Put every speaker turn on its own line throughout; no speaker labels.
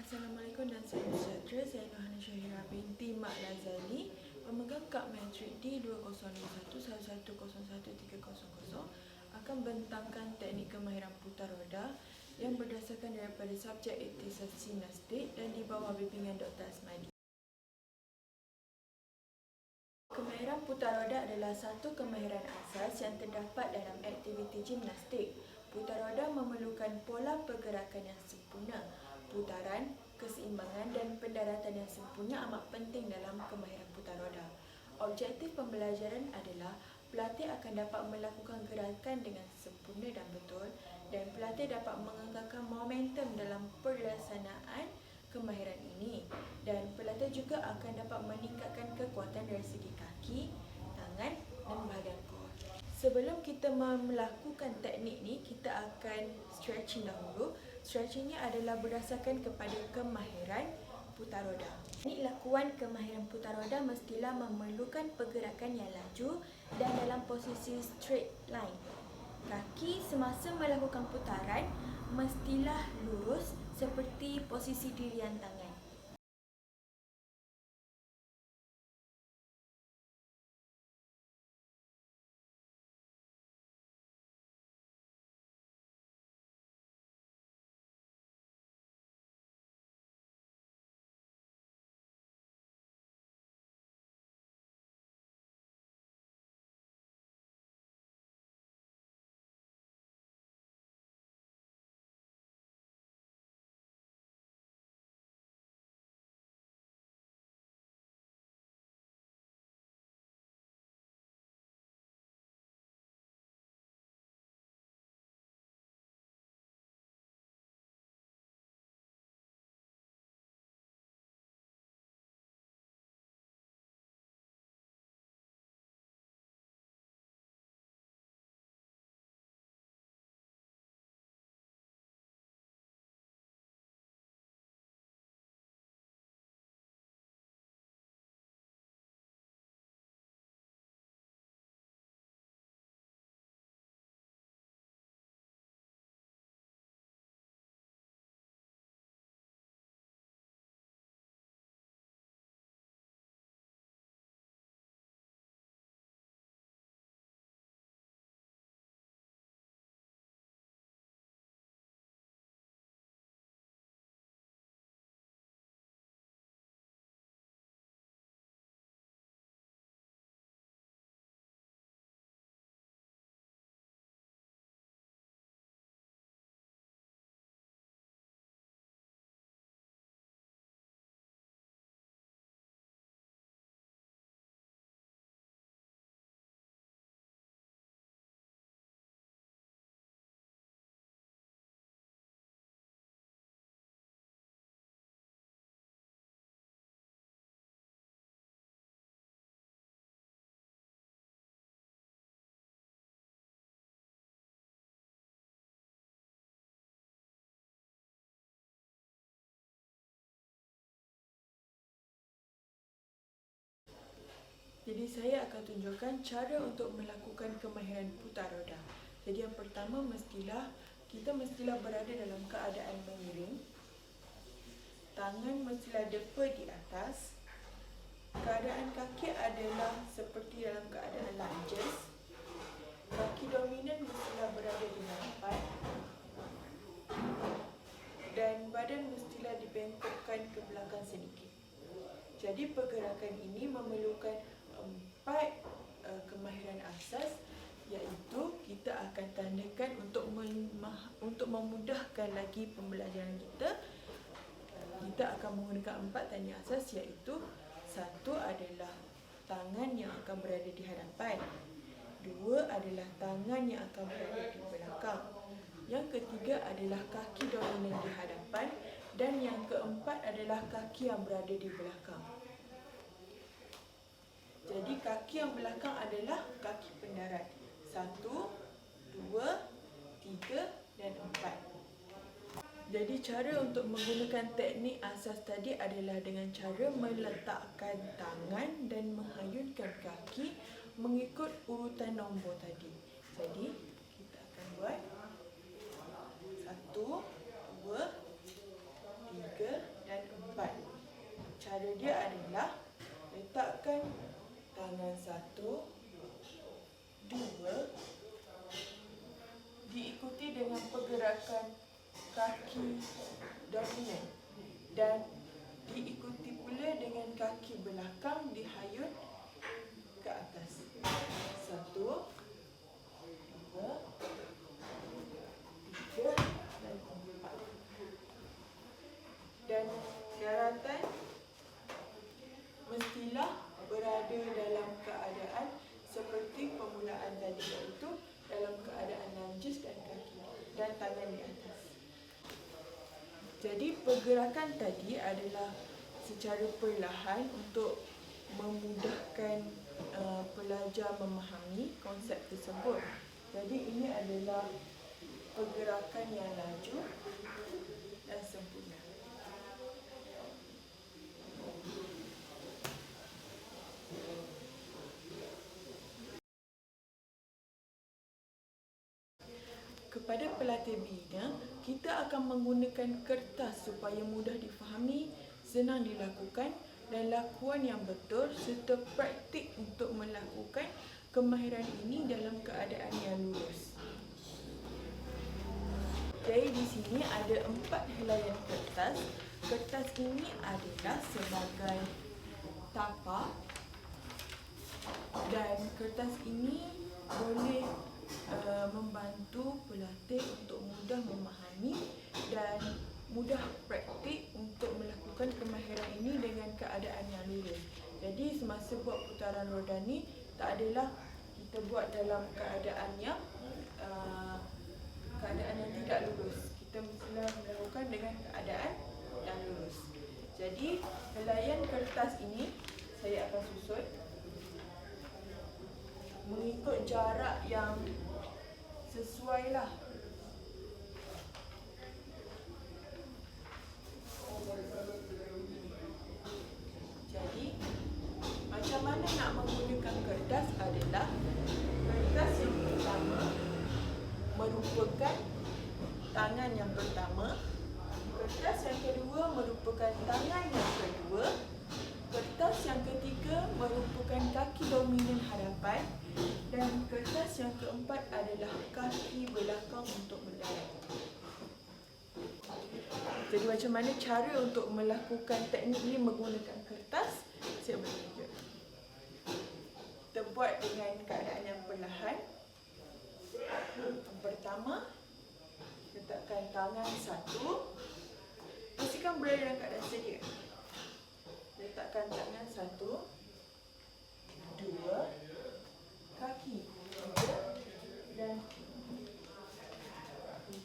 Assalamualaikum dan salam sejahtera. Saya Nohana Syahira binti Mak Lazali, pemegang kad matrik D2021110130 akan bentangkan teknik kemahiran putar roda yang berdasarkan daripada subjek ikhtisas gimnastik dan di bawah bimbingan Dr. Asmadi. Kemahiran putar roda adalah satu kemahiran asas yang terdapat dalam aktiviti gimnastik. Putar roda memerlukan pola pergerakan yang sempurna. Putaran, keseimbangan dan pendaratan yang sempurna amat penting dalam kemahiran putar roda. Objektif pembelajaran adalah pelatih akan dapat melakukan gerakan dengan sempurna dan betul, dan pelatih dapat mengekalkan momentum dalam pelaksanaan kemahiran ini, dan pelatih juga akan dapat meningkatkan kekuatan dari segi kaki, tangan dan bahagian kor. Sebelum kita melakukan teknik ni, kita akan stretching dahulu. Stretching ni adalah berdasarkan kepada kemahiran putar roda. Teknik lakuan kemahiran putar roda mestilah memerlukan pergerakan yang laju dan dalam posisi straight line. Kaki semasa melakukan putaran mestilah lurus seperti posisi dirian tangan. Jadi saya akan tunjukkan cara untuk melakukan kemahiran putar roda. Jadi yang pertama kita mestilah berada dalam keadaan mengiring. Tangan mestilah depa di atas. Keadaan kaki adalah seperti dalam keadaan lunges. Kaki dominan mestilah berada di hadapan. Dan badan mestilah dibengkokkan ke belakang sedikit. Jadi pergerakan ini memerlukan 4 kemahiran asas, iaitu kita akan tandakan untuk memudahkan lagi pembelajaran kita. Kita akan menggunakan 4 tanda asas, iaitu 1 adalah tangan yang akan berada di hadapan, 2 adalah tangan yang akan berada di belakang, yang ketiga adalah kaki dominan di hadapan, dan yang keempat adalah kaki yang berada di belakang. Jadi kaki yang belakang adalah kaki pendarat. 1, 2, 3 dan 4. Jadi cara untuk menggunakan teknik asas tadi adalah dengan cara meletakkan tangan dan menghayunkan kaki mengikut urutan nombor tadi. Jadi kita akan buat 1, 2, 3 pergerakan kaki dominan dan diikuti pula dengan kaki belakang dihayun ke atas. 1, 2, 3 dan 4. Dan daratan mestilah berada dalam keadaan seperti permulaan tadi, iaitu dalam keadaan lunges dan kaki dan tangan di atas. Jadi pergerakan tadi adalah secara perlahan untuk memudahkan pelajar memahami konsep tersebut. Jadi ini adalah pergerakan yang laju dan sempurna. Kepada pelatih bina, kita akan menggunakan kertas supaya mudah difahami, senang dilakukan dan lakuan yang betul serta praktik untuk melakukan kemahiran ini dalam keadaan yang lurus. Jadi di sini ada 4 helaian kertas. Kertas ini adalah sebagai tapak dan kertas ini boleh membantu pelatih untuk mudah memahami dan mudah praktik untuk melakukan kemahiran ini dengan keadaan yang lurus. Jadi semasa buat putaran roda ni tak adalah kita buat dalam keadaan yang tidak lurus. Kita mestilah melakukan dengan keadaan yang lurus. Jadi helaian kertas ini saya akan susun mengikut jarak yang sesuai lah. Jadi macam mana nak menggunakan kertas adalah kertas yang pertama merupakan tangan yang pertama, kertas yang kedua merupakan tangan yang kedua, kertas yang ketiga merupakan kaki dominan hadapan dan kertas yang keempat adalah kaki belakang untuk mendarat. Jadi macam mana cara untuk melakukan teknik ini menggunakan kertas? Saya bertunjuk. Kita buat dengan keadaan yang perlahan. Yang pertama, letakkan tangan 1. Pastikan berada dalam keadaan sedia. Letakkan tangan 1, 2, kaki 3 dan 4.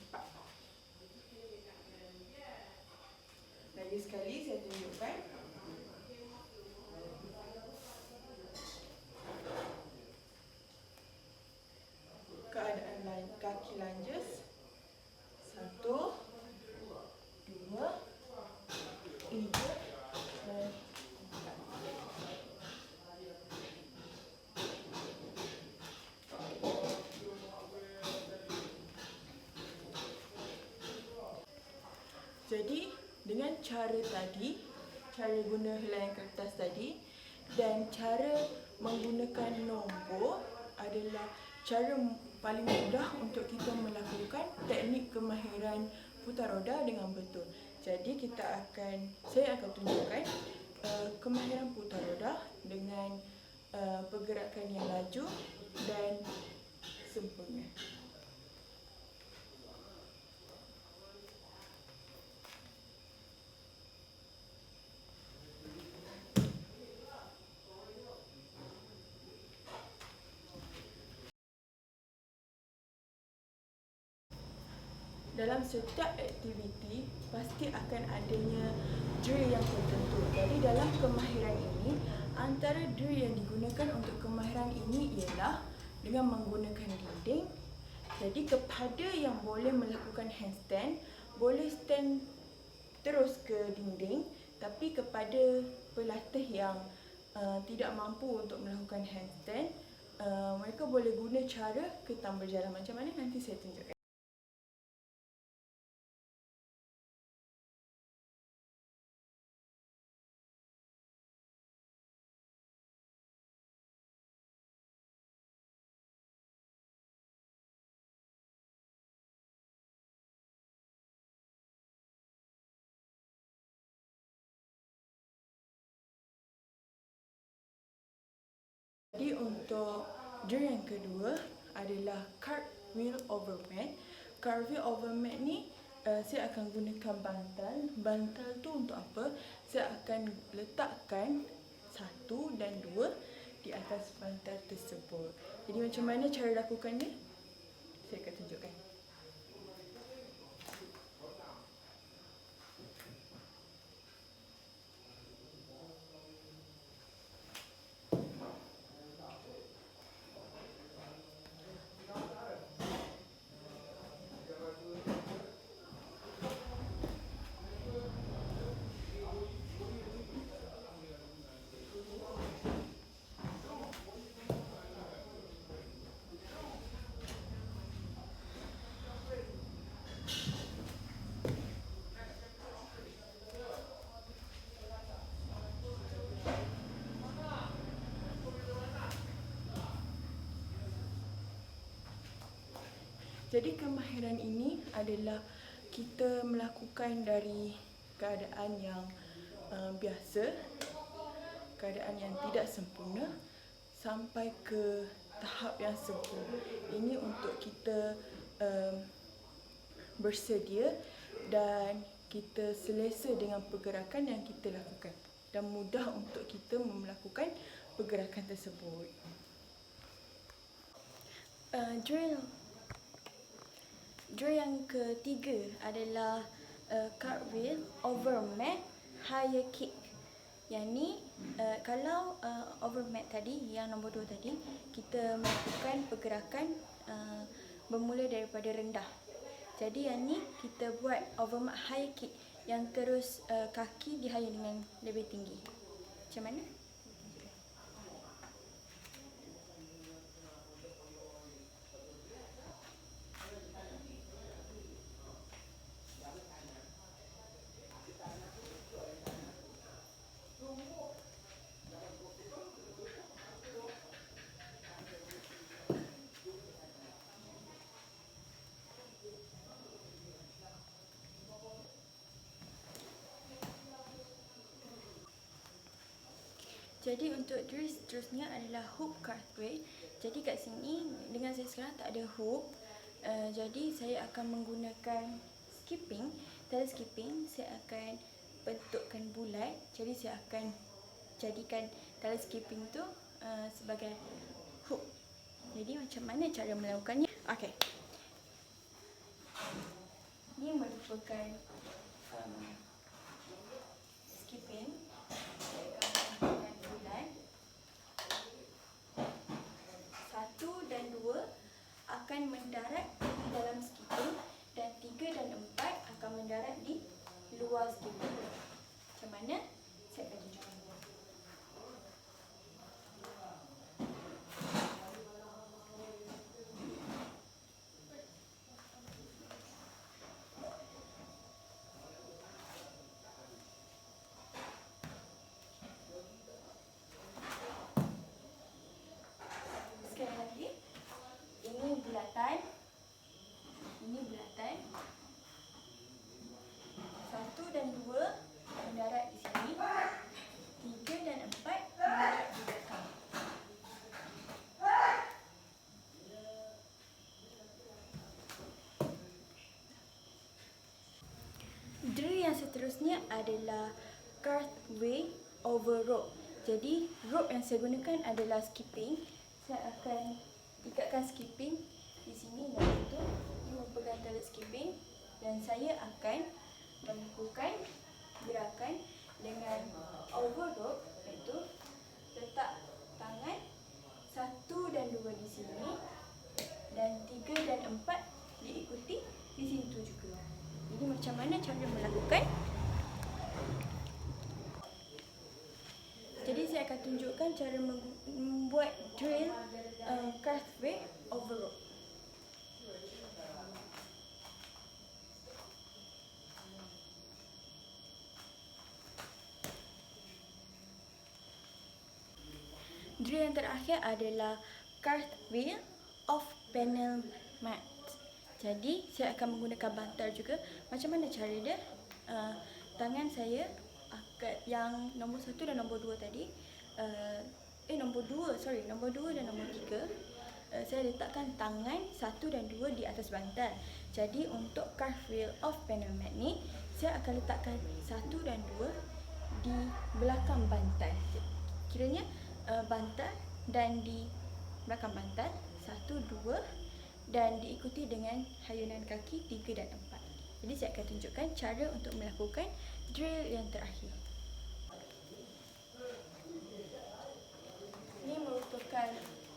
Lagi sekali saya tunjukkan. Keadaan kaki lunges 1, 2, 3 dan 4. Jadi dengan cara tadi, cara guna helaian kertas tadi dan cara menggunakan nombor adalah cara paling mudah untuk kita melakukan teknik kemahiran putar roda dengan betul. Jadi saya akan tunjukkan kemahiran putar roda dengan pergerakan yang laju dan sempurna. Dalam setiap aktiviti pasti akan adanya drill yang tertentu. Jadi dalam kemahiran ini, antara drill yang digunakan untuk kemahiran ini ialah dengan menggunakan dinding. Jadi kepada yang boleh melakukan handstand, boleh stand terus ke dinding. Tapi kepada pelatih yang tidak mampu untuk melakukan handstand, mereka boleh guna cara ketam berjalan. Macam mana nanti saya tunjukkan. Jadi untuk drill yang kedua adalah cartwheel over mat. Cartwheel over mat ni saya akan gunakan bantal. Bantal tu untuk apa? Saya akan letakkan 1 dan 2 di atas bantal tersebut. Jadi macam mana cara lakukannya? Saya akan tunjukkan. Jadi kemahiran ini adalah kita melakukan dari keadaan yang biasa, keadaan yang tidak sempurna sampai ke tahap yang sempurna. Ini untuk kita bersedia dan kita selesa dengan pergerakan yang kita lakukan dan mudah untuk kita melakukan pergerakan tersebut. Drill yang ketiga adalah cartwheel over mat higher kick. Yang ni kalau over mat tadi, yang nombor 2 tadi, kita melakukan pergerakan bermula daripada rendah. Jadi yang ni kita buat over mat higher kick yang terus kaki dihayun dengan lebih tinggi. Macam mana? Jadi untuk drill seterusnya adalah hook cartwheel. Jadi kat sini dengan saya sekarang tak ada hook. Jadi saya akan menggunakan skipping. Tali skipping saya akan bentukkan bulat. Jadi saya akan jadikan tali skipping tu sebagai hook. Jadi macam mana cara melakukannya? Okey. Ini merupakan skipping. Akan mendarat di dalam skipping dan 3 dan 4 akan mendarat di luar skipping. Macam mana? Saya akan tunjukkan. Sekali lagi. Ini bulatan. 1 dan 2 mendarat di sini. 3 dan 4 mendarat di belakang. Drill yang seterusnya adalah cartwheel over rope. Jadi rope yang saya gunakan adalah skipping. Saya akan ikatkan skipping di sini dan itu. Ini merupakan tali skipping dan saya akan melakukan gerakan dengan over rope, iaitu letak tangan 1 dan 2 di sini dan 3 dan 4 diikuti di situ juga. Jadi macam mana cara melakukan? Jadi saya akan tunjukkan cara membuat drill cartwheel over rope. Drill yang terakhir adalah cartwheel off panel mat. Jadi saya akan menggunakan bantal juga. Macam mana cara dia? Tangan saya akan, yang nombor 1 dan nombor 2 tadi, nombor 2 dan nombor 3, saya letakkan tangan 1 dan 2 di atas bantal. Jadi untuk cartwheel of Panamat ni, saya akan letakkan 1 dan 2 di belakang bantal. Kiranya bantal dan di belakang bantal 1, 2 dan diikuti dengan hayunan kaki 3 dan 4. Jadi saya akan tunjukkan cara untuk melakukan drill yang terakhir. Ini merupakan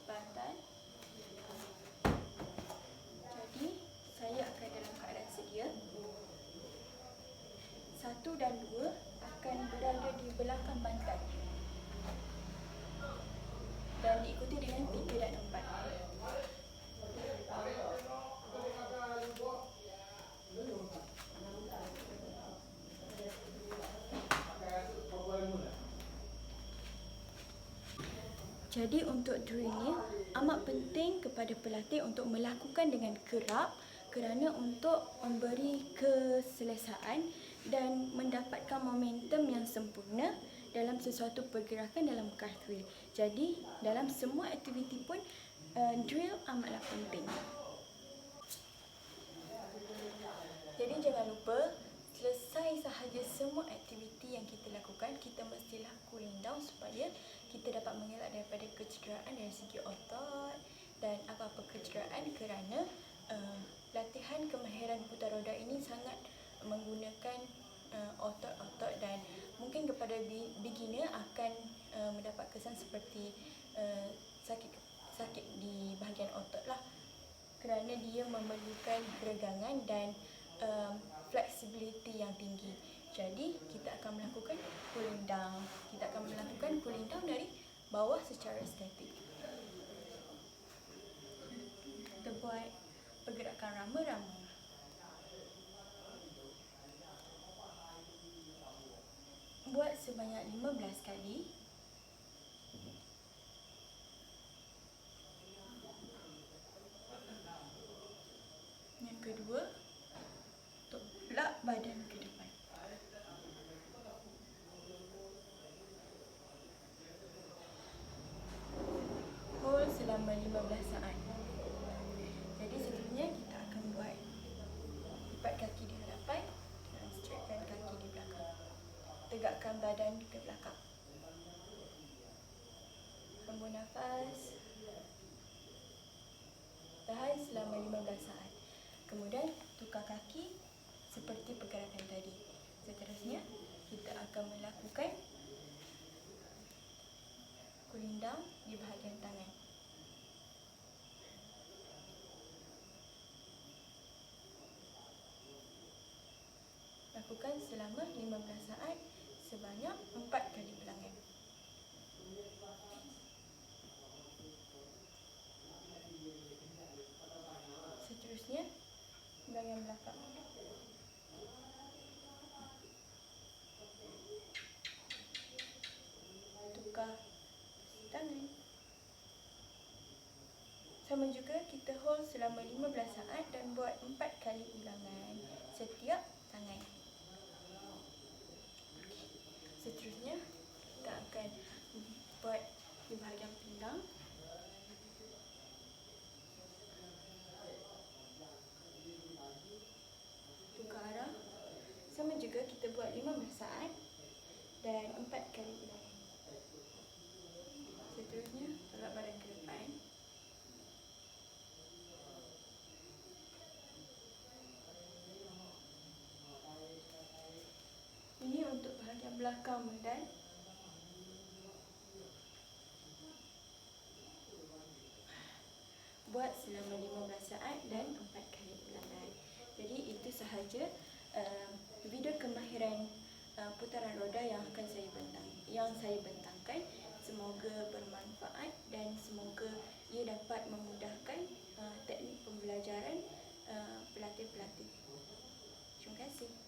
bantal. Jadi saya akan dalam keadaan sedia. 1 dan 2 akan berada di belakang bantal dan diikuti dengan 3 dan 4. Jadi untuk drill ni amat penting kepada pelatih untuk melakukan dengan kerap kerana untuk memberi keselesaan dan mendapatkan momentum yang sempurna dalam sesuatu pergerakan dalam cartwheel. Jadi dalam semua aktiviti pun drill amatlah penting. Jadi jangan lupa selesai sahaja semua aktiviti yang kita lakukan, kita mestilah cooling down supaya kita dapat mengelak daripada kecederaan dari segi otot dan apa-apa kecederaan kerana latihan kemahiran putar roda ini sangat menggunakan otot-otot dan mungkin kepada beginner akan mendapat kesan seperti sakit di bahagian otot lah kerana dia memerlukan regangan dan flexibility yang tinggi. Jadi kita akan melakukan cooling down. Kita akan melakukan cooling down dari bawah secara statik. Kita buat pergerakan rama-rama. Buat sebanyak 15 kali. Yang kedua, tolak badan ke depan. Hold selama 15 saat. Jadi seterusnya kita akan buat lipat kaki di hadapan dan straightkan kaki di belakang. Tegakkan badan ke belakang. Hembus nafas. Tahan selama 15 saat. Kemudian tukar kaki seperti pergerakan tadi. Seterusnya kita akan melakukan cooling down di bahagian tangan. Lakukan selama 15 saat sebanyak 4 kali ulangan. Seterusnya bahagian belakang. Tukar tangan. Sama juga kita hold selama 15 saat dan buat 4 kali ulangan setiap tangan. Seterusnya kita akan buat di bahagian pinggang. Tukar arah. Sama juga kita buat 15 saat dan 4 kali ulangan. Seterusnya tolak badan ke depan. Ini untuk bahagian belakang badan. Buat selama 15 saat dan 4 kali ulangan. Jadi itu sahaja video kemahiran putaran roda yang saya bentangkan. Semoga bermanfaat dan semoga ia dapat memudahkan teknik pembelajaran pelatih-pelatih. Terima kasih.